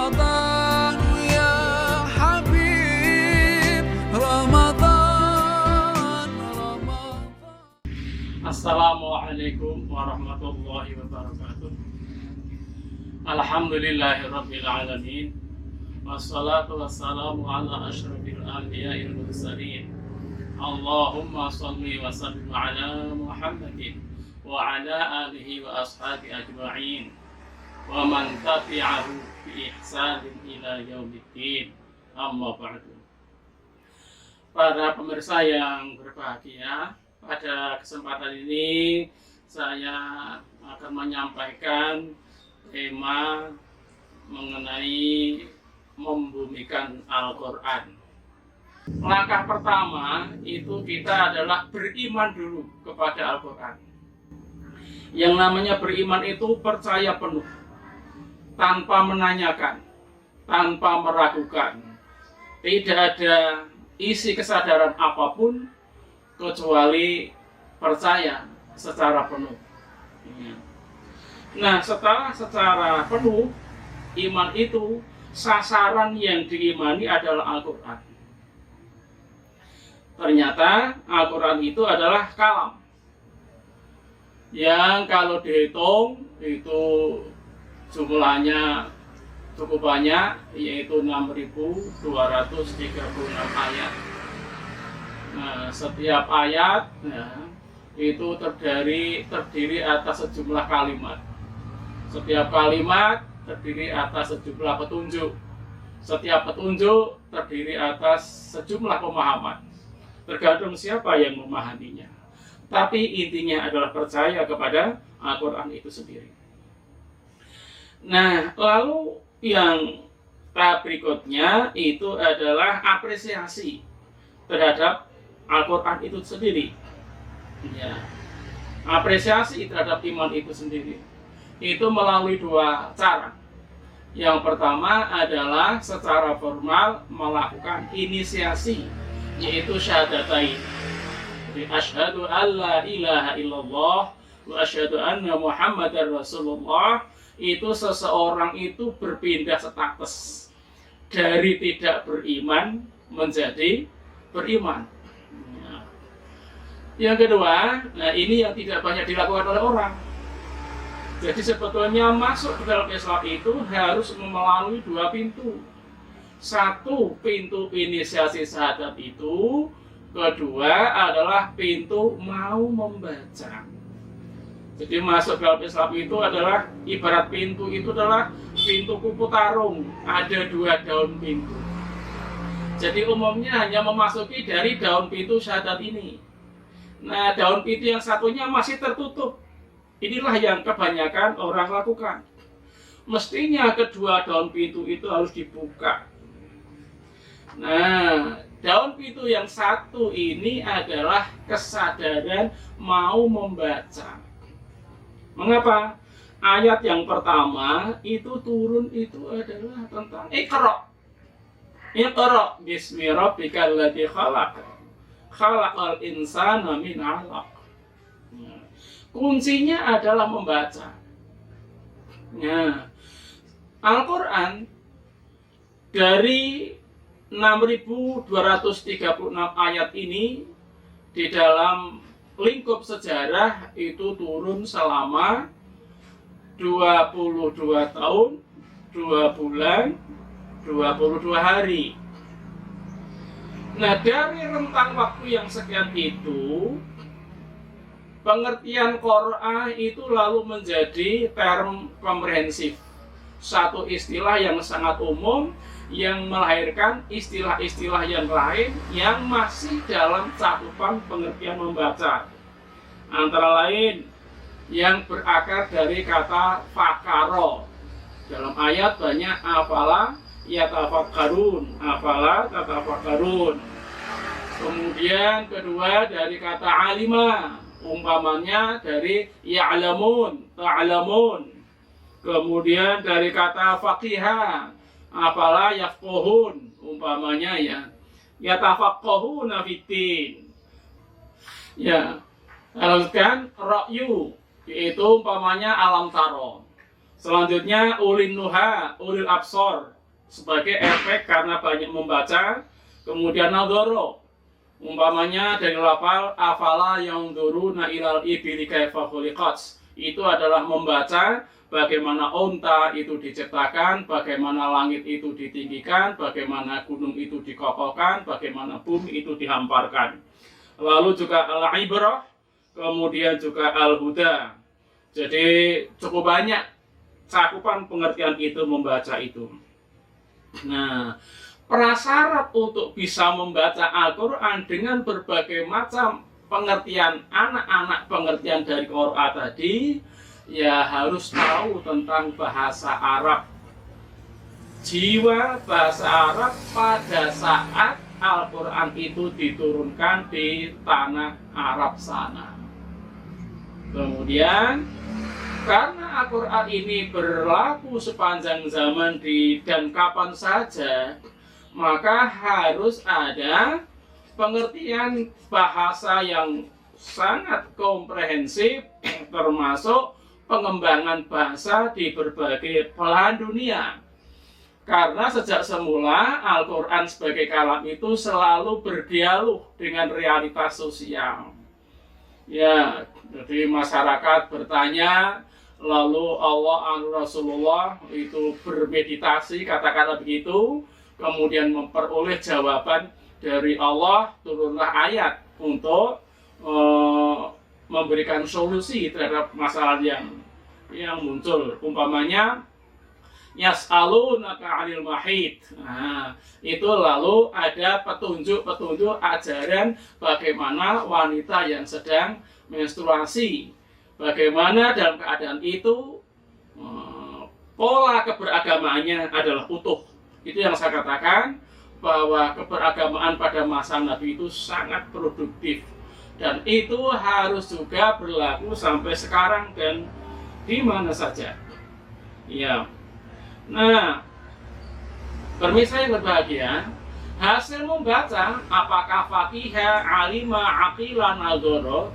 رمضان يا حبيب رمضان رمضان. Assalamualaikum warahmatullahi wabarakatuh. Alhamdulillahirabbil alamin. Wassalatu wassalamu ala asyrafil anbiya'il mursalin. Allahumma shalli wa sallim ala Muhammadin wa ala alihi wa ashabi ajma'in wa man tabi'ahu bi ihsanin ila yaumiddin. Amma ba'du. Para pemirsa yang berbahagia, pada kesempatan ini saya akan menyampaikan tema mengenai membumikan Al-Quran. Langkah pertama itu kita adalah beriman dulu kepada Al-Quran. Yang namanya beriman itu percaya penuh, tanpa menanyakan, tanpa meragukan. Tidak ada isi kesadaran apapun kecuali percaya secara penuh. Nah, secara penuh, iman itu sasaran yang diimani adalah Al-Quran. Ternyata Al-Quran itu adalah kalam yang kalau dihitung itu jumlahnya cukup banyak, yaitu 6.236 ayat. Nah, setiap ayat itu terdiri atas sejumlah kalimat. Setiap kalimat terdiri atas sejumlah petunjuk. Setiap petunjuk terdiri atas sejumlah pemahaman. Tergantung siapa yang memahaminya. Tapi intinya adalah percaya kepada Al-Quran itu sendiri. Nah, lalu yang tahap berikutnya itu adalah apresiasi terhadap Al-Quran itu sendiri. Ya. Apresiasi terhadap iman itu sendiri itu melalui dua cara. Yang pertama adalah secara formal melakukan inisiasi, yaitu syahadatain. Asyhadu an la ilaha illallah wa asyhadu anna Muhammadar Rasulullah. Itu seseorang itu berpindah status dari tidak beriman menjadi beriman. Yang kedua, nah ini yang tidak banyak dilakukan oleh orang. Jadi sebetulnya masuk ke dalam Islam itu harus melalui dua pintu. Satu, pintu inisiasi syahadat itu. Kedua adalah pintu mau membaca. Jadi masuk ke dalam Islam itu adalah ibarat pintu itu adalah pintu kupu tarung. Ada dua daun pintu. Jadi umumnya hanya memasuki dari daun pintu syahadat ini. Nah, daun pintu yang satunya masih tertutup. Inilah yang kebanyakan orang lakukan. Mestinya kedua daun pintu itu harus dibuka. Nah, daun pintu yang satu ini adalah kesadaran mau membaca. Mengapa? Ayat yang pertama itu turun itu adalah tentang Iqra. Iqra bismi rabbikal ladzi khalaq. Khalaqal insana min 'alaq. Kuncinya adalah membaca. Nah, Al-Quran dari 6.236 ayat ini di dalam lingkup sejarah itu turun selama 22 tahun, 2 bulan, 22 hari. Nah, dari rentang waktu yang sekian itu, pengertian Qur'an itu lalu menjadi term komprehensif. Satu istilah yang sangat umum yang melahirkan istilah-istilah yang lain yang masih dalam cakupan pengertian membaca. Antara lain yang berakar dari kata fakaro. Dalam ayat banyak afala yatafakkarun, afala tatafakkarun. Kemudian kedua dari kata alima, umpamanya dari ya'lamun, ta'lamun. Kemudian dari kata faqiha, afala yafqahun, umpamanya yatafaqqahuna fiddin. Ya, teruskan ra'yu, yaitu umpamanya alam taro. Selanjutnya ulin nuha, ulil absor sebagai efek karena banyak membaca. Kemudian nadhoro, umpamanya dari lafal afala yang duruna ilal ibili kaifa khuliqat, itu adalah membaca bagaimana onta itu diciptakan, bagaimana langit itu ditinggikan, bagaimana gunung itu dikokohkan, bagaimana bumi itu dihamparkan. Lalu juga al-ibrah, kemudian juga al-huda. Jadi cukup banyak cakupan pengertian itu membaca itu. Nah, prasyarat untuk bisa membaca Al-Quran dengan berbagai macam pengertian anak-anak pengertian dari Quran tadi, ya harus tahu tentang bahasa Arab. Jiwa bahasa Arab pada saat Al-Quran itu diturunkan di tanah Arab sana. Kemudian karena Al-Quran ini berlaku sepanjang zaman dan kapan saja, maka harus ada pengertian bahasa yang sangat komprehensif, termasuk pengembangan bahasa di berbagai belahan dunia. Karena sejak semula Al-Quran sebagai kalam itu selalu berdialog dengan realitas sosial. Ya, jadi masyarakat bertanya, lalu Allah dan Rasulullah itu bermeditasi, katakanlah begitu, kemudian memperoleh jawaban dari Allah, turunlah ayat untuk memberikan solusi terhadap masalah yang muncul. Umpamanya yas'alunaka 'anil mahid. Nah, itu lalu ada petunjuk-petunjuk ajaran bagaimana wanita yang sedang menstruasi. Bagaimana dalam keadaan itu pola keberagamaannya adalah utuh. Itu yang saya katakan, bahwa keberagamaan pada masa Nabi itu sangat produktif. Dan itu harus juga berlaku sampai sekarang dan di mana saja. Ya. Nah, pemirsa yang berbahagia, hasil membaca apakah fakihah, alima, aqilah, nadhara,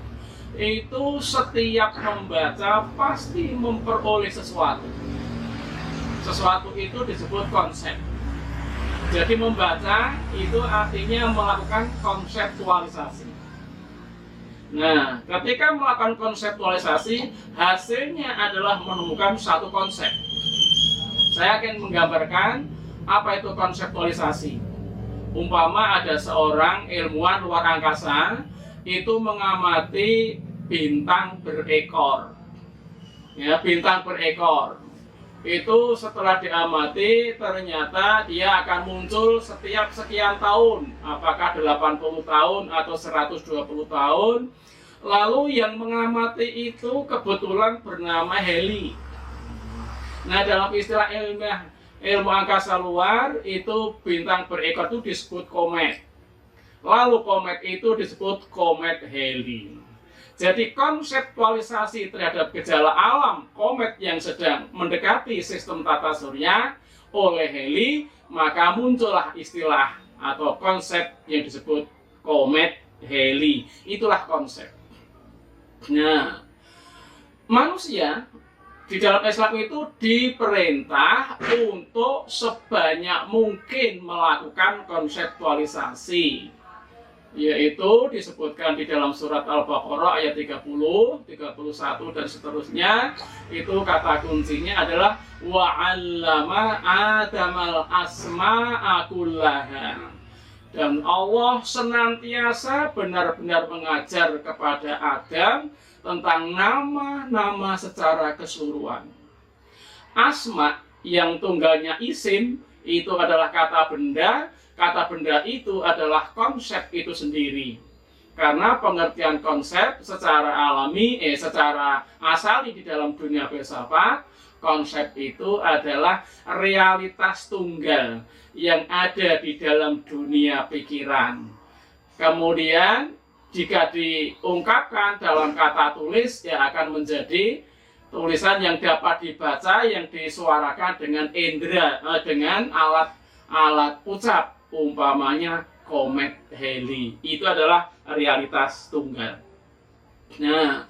itu setiap membaca pasti memperoleh sesuatu. Sesuatu itu disebut konsep. Jadi membaca itu artinya melakukan konseptualisasi. Nah, ketika melakukan konseptualisasi, hasilnya adalah menemukan satu konsep. Saya akan menggambarkan apa itu konseptualisasi. Umpama ada seorang ilmuwan luar angkasa itu mengamati bintang berekor. Ya, bintang berekor. Itu setelah diamati ternyata dia akan muncul setiap sekian tahun, apakah 80 tahun atau 120 tahun. Lalu yang mengamati itu kebetulan bernama Halley. Nah, dalam istilah ilmu angkasa luar itu bintang berekor itu disebut komet. Lalu komet itu disebut komet Halley. Jadi konseptualisasi terhadap gejala alam komet yang sedang mendekati sistem tata surya oleh Halley, maka muncullah istilah atau konsep yang disebut komet Halley. Itulah konsep. Nah, manusia di dalam Islam itu diperintah untuk sebanyak mungkin melakukan konseptualisasi, yaitu disebutkan di dalam surat Al-Baqarah ayat 30, 31 dan seterusnya. Itu kata kuncinya adalah wa'allama adamal asma'a kullaha. Dan Allah senantiasa benar-benar mengajar kepada Adam tentang nama-nama secara keseluruhan. Asma yang tunggalnya isim itu adalah kata benda. Kata benda itu adalah konsep itu sendiri. Karena pengertian konsep secara alami, secara asali di dalam dunia filsafat, konsep itu adalah realitas tunggal yang ada di dalam dunia pikiran. Kemudian jika diungkapkan dalam kata tulis, ya akan menjadi tulisan yang dapat dibaca, yang disuarakan dengan indera, dengan alat ucap, umpamanya komet Halley. Itu adalah realitas tunggal. Nah,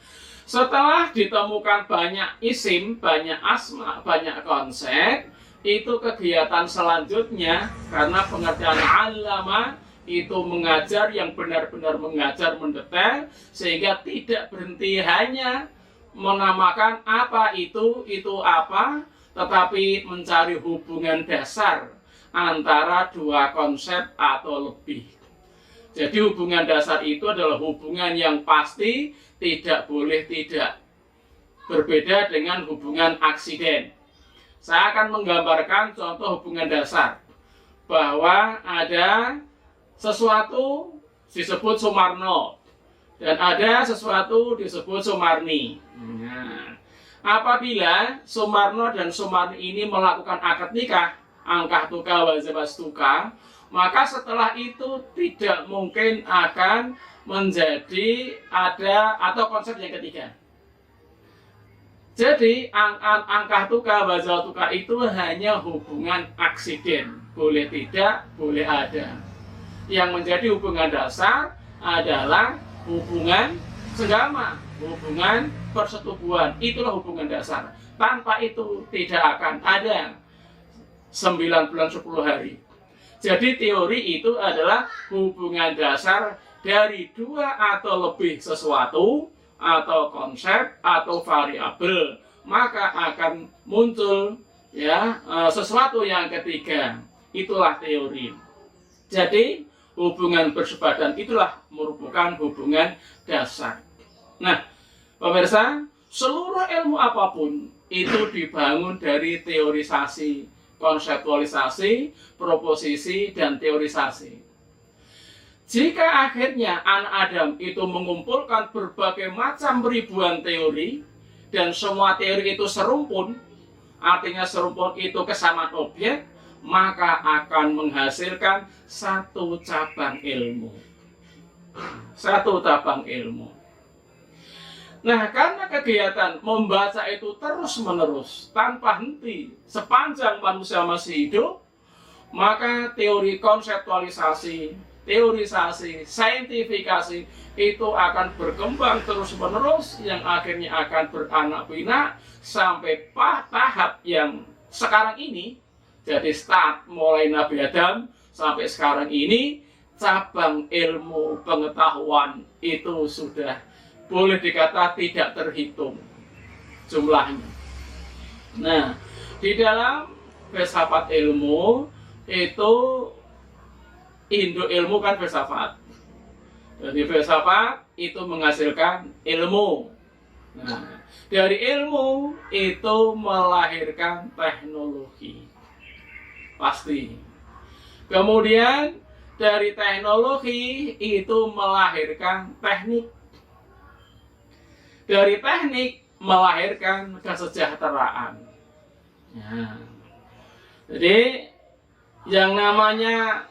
Setelah ditemukan banyak isim, banyak asma, banyak konsep, itu kegiatan selanjutnya karena pengertian alama itu mengajar yang benar-benar mengajar mendetail sehingga tidak berhenti hanya menamakan apa itu apa, tetapi mencari hubungan dasar antara dua konsep atau lebih. Jadi hubungan dasar itu adalah hubungan yang pasti, tidak boleh tidak. Berbeda dengan hubungan aksiden. Saya akan menggambarkan contoh hubungan dasar. Bahwa ada sesuatu disebut Sumarno. Dan ada sesuatu disebut Sumarni. Nah, apabila Sumarno dan Sumarni ini melakukan akad nikah, angkah tuka wa zawastuka, maka setelah itu tidak mungkin akan menjadi ada atau konsep yang ketiga. Jadi angkah tuka bazal tuka itu hanya hubungan aksiden, boleh tidak, boleh ada. Yang menjadi hubungan dasar adalah hubungan senggama, hubungan persetubuhan. Itulah hubungan dasar. Tanpa itu tidak akan ada 9 bulan 10 hari. Jadi teori itu adalah hubungan dasar dari dua atau lebih sesuatu atau konsep atau variabel, maka akan muncul sesuatu yang ketiga. Itulah teori. Jadi hubungan bersebadan itulah merupakan hubungan dasar. Nah, pemirsa, seluruh ilmu apapun itu dibangun dari teorisasi, konseptualisasi, proposisi, dan teorisasi. Jika akhirnya anak Adam itu mengumpulkan berbagai macam ribuan teori, dan semua teori itu serumpun, artinya serumpun itu kesamaan objek, maka akan menghasilkan satu cabang ilmu. Satu cabang ilmu. Nah, karena kegiatan membaca itu terus-menerus, tanpa henti, sepanjang manusia masih hidup, maka teori konseptualisasi, teorisasi, saintifikasi itu akan berkembang terus-menerus, yang akhirnya akan beranak pinak sampai tahap yang sekarang ini. Jadi start mulai Nabi Adam sampai sekarang ini, cabang ilmu pengetahuan itu sudah boleh dikata tidak terhitung jumlahnya. Nah, di dalam filsafat ilmu itu induk ilmu kan filsafat. Jadi filsafat itu menghasilkan ilmu. Nah, dari ilmu itu melahirkan teknologi. Pasti. Kemudian dari teknologi itu melahirkan teknik. Dari teknik melahirkan kesejahteraan. Nah, jadi yang namanya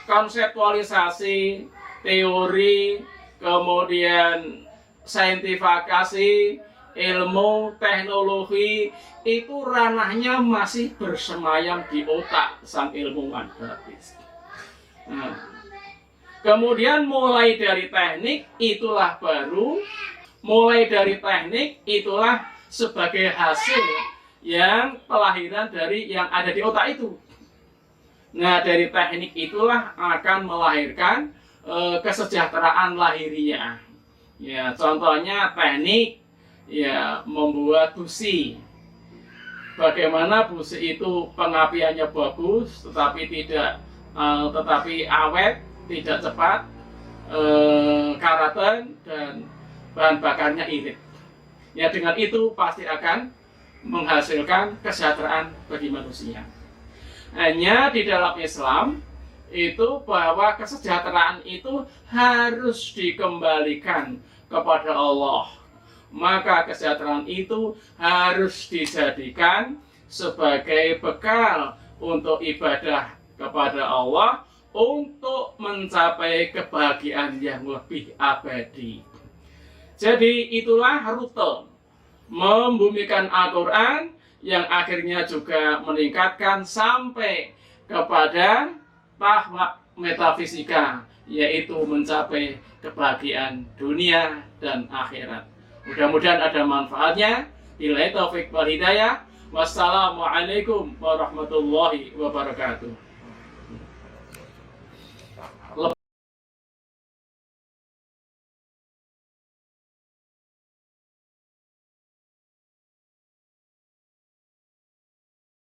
konseptualisasi, teori, kemudian saintifikasi, ilmu, teknologi, itu ranahnya masih bersemayam di otak sang ilmuwan berarti. Nah, kemudian mulai dari teknik itulah baru. Mulai dari teknik itulah sebagai hasil yang pelahiran dari yang ada di otak itu. Nah, dari teknik itulah akan melahirkan kesejahteraan lahiriah. Ya, contohnya teknik membuat busi. Bagaimana busi itu pengapiannya bagus, tetapi awet, tidak cepat, karatan, dan bahan bakarnya irit. Ya, dengan itu pasti akan menghasilkan kesejahteraan bagi manusia. Hanya di dalam Islam itu bahwa kesejahteraan itu harus dikembalikan kepada Allah. Maka kesejahteraan itu harus dijadikan sebagai bekal untuk ibadah kepada Allah untuk mencapai kebahagiaan yang lebih abadi. Jadi itulah rute membumikan Al-Quran yang akhirnya juga meningkatkan sampai kepada tahap metafisika, yaitu mencapai kebahagiaan dunia dan akhirat. Mudah-mudahan ada manfaatnya. Billahi taufik wal hidayah. Wassalamualaikum warahmatullahi wabarakatuh.